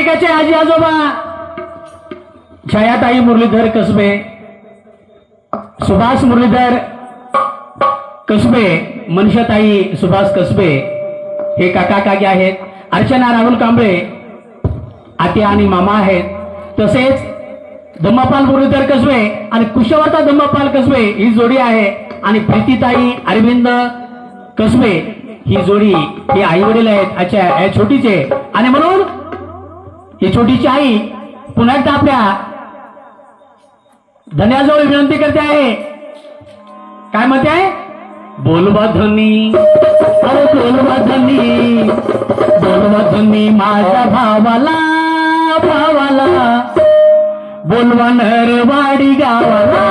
प्रत्येकाचे आजी आजोबा छायाताई मुरलीधर कसबे, सुभाष मुरलीधर कसबे, मनशाताई सुभाष कसबे हे काका काकी आहेत. अर्चना राहुल कांबळे आत्या आणि मामा आहेत. तसेच धम्मपाल मुरलीधर कसबे आणि कुशवर्ता धम्मपाल कसबे ही जोडी आहे. आणि प्रीतीताई अरविंद कसबे ही जोडी ही आई वडील आहेत. अच्छा या छोटीचे. आणि म्हणून ही छोटीची आई पुन्हा एकदा आपल्या धन्याजवळ विनंती करते आहे. काय म्हणते आहे? बोलवा धनी, अरे बोलवा धनी, बोलवा धनी माझ्या भावाला, भावाला बोलवा नरवाडी गावाला.